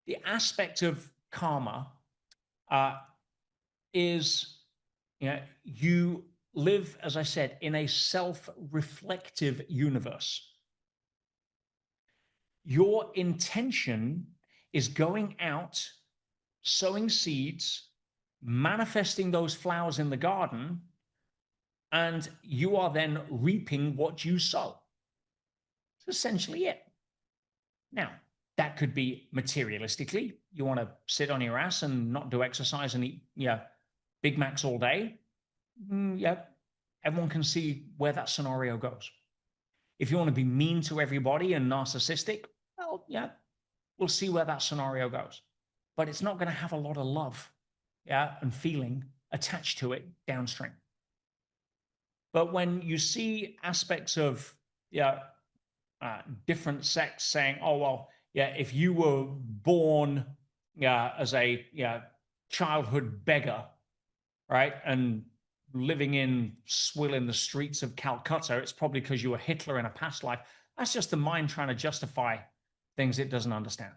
the aspect of karma uh, is, you live, as I said, in a self-reflective universe. Your intention is going out, sowing seeds, manifesting those flowers in the garden, and you are then reaping what you sow. That's essentially it. Now, that could be materialistically. You want to sit on your ass and not do exercise and eat, Big Macs all day. Yeah, everyone can see where that scenario goes. If you want to be mean to everybody and narcissistic, well, yeah, we'll see where that scenario goes. But it's not going to have a lot of love, and feeling attached to it downstream. But when you see aspects of, different sects saying, oh, well, if you were born as a childhood beggar, right, and living in swill in the streets of Calcutta, it's probably because you were Hitler in a past life. That's just the mind trying to justify things it doesn't understand.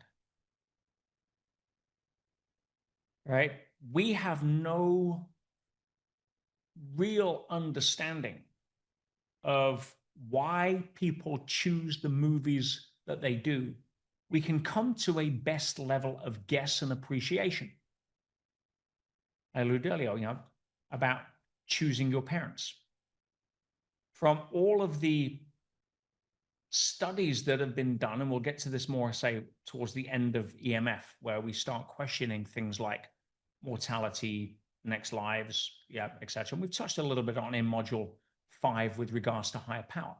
Right? We have no real understanding of why people choose the movies that they do. We can come to a best level of guess and appreciation. I alluded earlier, about choosing your parents. From all of the studies that have been done, and we'll get to this more, say, towards the end of EMF, where we start questioning things like mortality, next lives, etc. And we've touched a little bit on in module 5 with regards to higher power.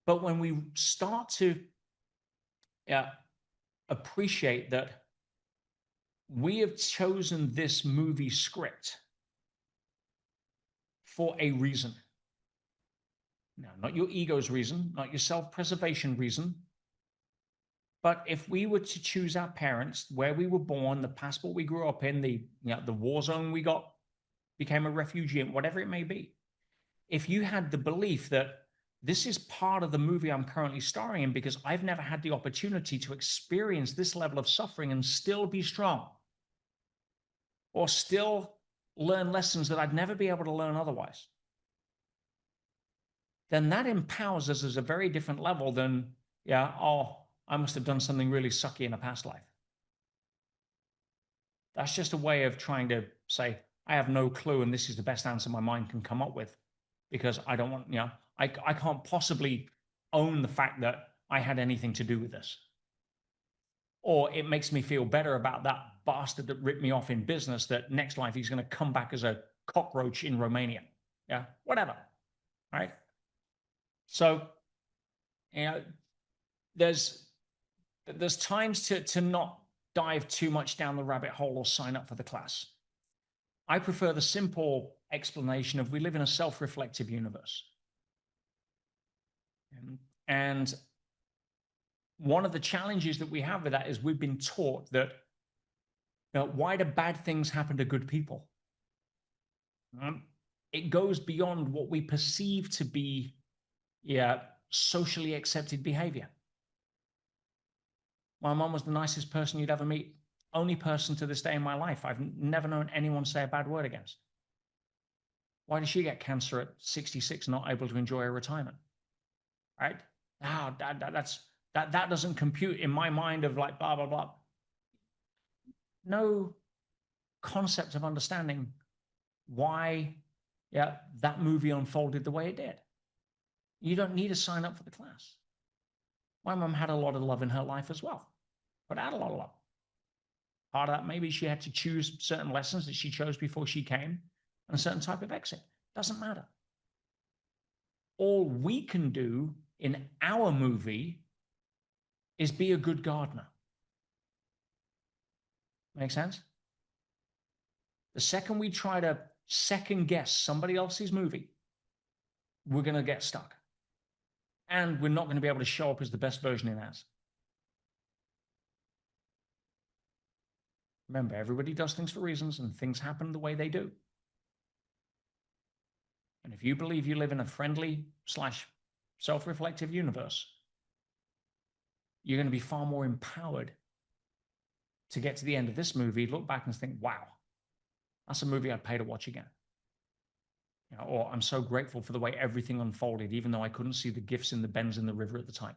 But when we start to appreciate that we have chosen this movie script for a reason. Now, not your ego's reason, not your self-preservation reason, but if we were to choose our parents, where we were born, the passport we grew up in, the war zone we became a refugee in, whatever it may be, if you had the belief that this is part of the movie I'm currently starring in because I've never had the opportunity to experience this level of suffering and still be strong, or still learn lessons that I'd never be able to learn otherwise, then that empowers us as a very different level than, I must have done something really sucky in a past life. That's just a way of trying to say, I have no clue, and this is the best answer my mind can come up with, because I don't want, I can't possibly own the fact that I had anything to do with this. Or it makes me feel better about that bastard that ripped me off in business, that next life he's going to come back as a cockroach in Romania. Yeah, whatever. Right? So, there's times to not dive too much down the rabbit hole or sign up for the class. I prefer the simple explanation of we live in a self-reflective universe. And one of the challenges that we have with that is we've been taught that, why do bad things happen to good people? It goes beyond what we perceive to be, socially accepted behavior. My mom was the nicest person you'd ever meet. Only person to this day in my life I've never known anyone say a bad word against. Why did she get cancer at 66, not able to enjoy her retirement? Right? That doesn't compute in my mind of like blah, blah, blah. No concept of understanding why that movie unfolded the way it did. You don't need to sign up for the class. My mom had a lot of love in her life as well, but I had a lot of love. Part of that, maybe she had to choose certain lessons that she chose before she came, and a certain type of exit. Doesn't matter. All we can do in our movie is be a good gardener. Make sense? The second we try to second guess somebody else's movie, we're going to get stuck. And we're not going to be able to show up as the best version in ours. Remember, everybody does things for reasons, and things happen the way they do. And if you believe you live in a friendly / self-reflective universe, you're going to be far more empowered to get to the end of this movie, look back and think, wow, that's a movie I'd pay to watch again. You know, or I'm so grateful for the way everything unfolded, even though I couldn't see the gifts in the bends in the river at the time.